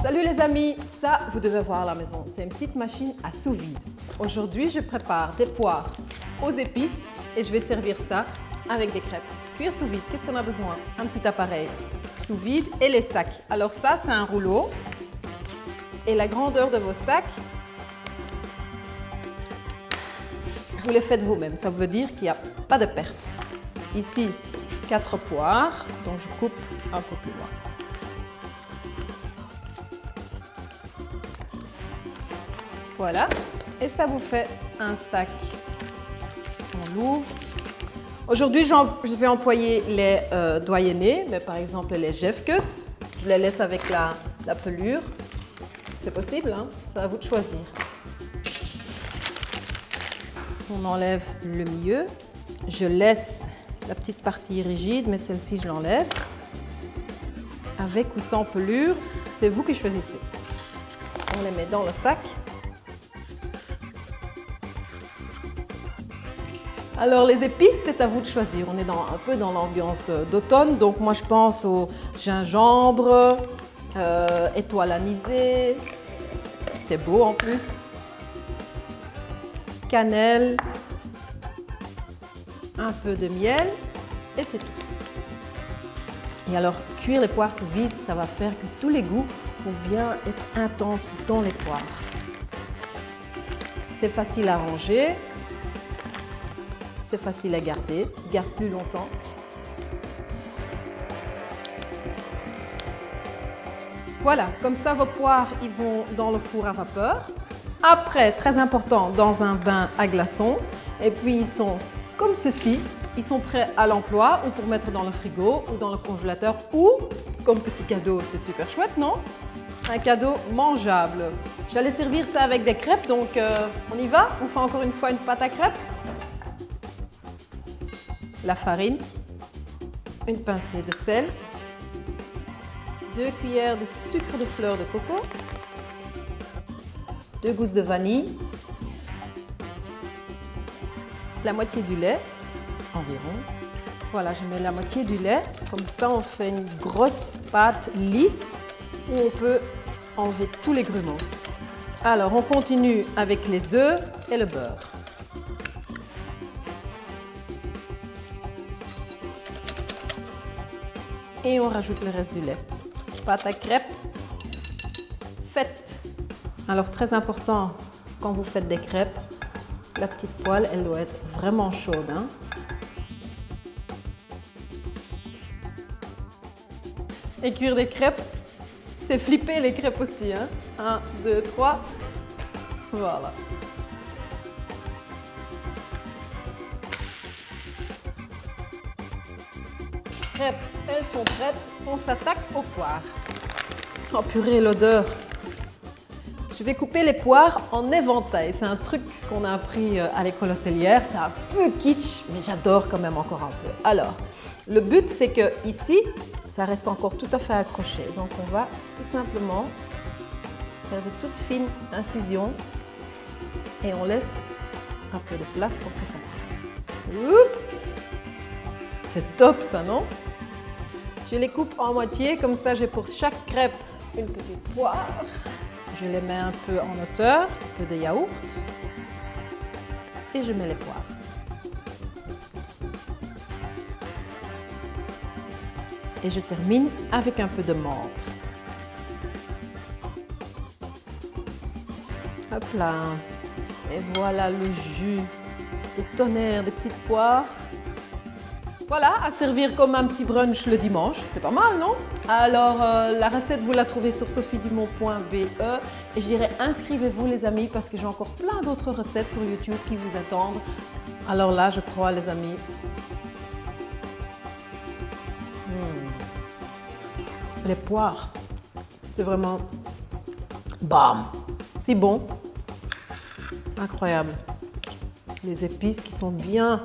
Salut les amis, ça vous devez voir à la maison, c'est une petite machine à sous vide. Aujourd'hui je prépare des poires aux épices et je vais servir ça avec des crêpes. Cuire sous vide, qu'est-ce qu'on a besoin? Un petit appareil sous vide et les sacs. Alors ça c'est un rouleau et la grandeur de vos sacs, vous les faites vous-même, ça veut dire qu'il n'y a pas de perte. Ici 4 poires, donc je coupe un peu plus loin. Voilà, et ça vous fait un sac. On l'ouvre. Aujourd'hui, je vais employer les doyennés, mais par exemple les Jefkes. Je les laisse avec la pelure. C'est possible, hein? C'est à vous de choisir. On enlève le milieu. Je laisse la petite partie rigide, mais celle-ci, je l'enlève. Avec ou sans pelure, c'est vous qui choisissez. On les met dans le sac. Alors les épices, c'est à vous de choisir. On est un peu dans l'ambiance d'automne, donc moi je pense au gingembre, étoile anisée, c'est beau en plus, cannelle, un peu de miel et c'est tout. Et alors cuire les poires sous vide, ça va faire que tous les goûts vont bien être intenses dans les poires. C'est facile à ranger. C'est facile à garder, il garde plus longtemps. Voilà, comme ça vos poires ils vont dans le four à vapeur. Après, très important, dans un bain à glaçons. Et puis ils sont comme ceci, ils sont prêts à l'emploi ou pour mettre dans le frigo ou dans le congélateur ou comme petit cadeau, c'est super chouette, non? Un cadeau mangeable. J'allais servir ça avec des crêpes, donc on y va? On fait encore une fois une pâte à crêpes. La farine, une pincée de sel, 2 cuillères de sucre de fleur de coco, 2 gousses de vanille, la moitié du lait environ. Voilà, je mets la moitié du lait, comme ça on fait une grosse pâte lisse où on peut enlever tous les grumeaux. Alors on continue avec les œufs et le beurre. Et on rajoute le reste du lait. Pâte à crêpes faite. Alors très important, quand vous faites des crêpes, la petite poêle, elle doit être vraiment chaude, hein. Et cuire des crêpes, c'est flipper les crêpes aussi, hein. 1, 2, 3, voilà. Crêpes, elles sont prêtes, on s'attaque aux poires. Oh purée, l'odeur! Je vais couper les poires en éventail. C'est un truc qu'on a appris à l'école hôtelière. C'est un peu kitsch, mais j'adore quand même encore un peu. Alors, le but, c'est que ici, ça reste encore tout à fait accroché. Donc, on va tout simplement faire de toutes fines incisions et on laisse un peu de place pour que ça tienne. C'est top, ça, non? Je les coupe en moitié, comme ça j'ai pour chaque crêpe une petite poire. Je les mets un peu en hauteur, un peu de yaourt et je mets les poires. Et je termine avec un peu de menthe. Hop là. Et voilà le jus de tonnerre des petites poires. Voilà, à servir comme un petit brunch le dimanche, c'est pas mal, non? Alors, la recette, vous la trouvez sur sophiedumont.be et je dirais inscrivez-vous les amis parce que j'ai encore plein d'autres recettes sur YouTube qui vous attendent. Alors là, je crois les amis. Les poires, c'est vraiment bam! Si bon, incroyable. Les épices qui sont bien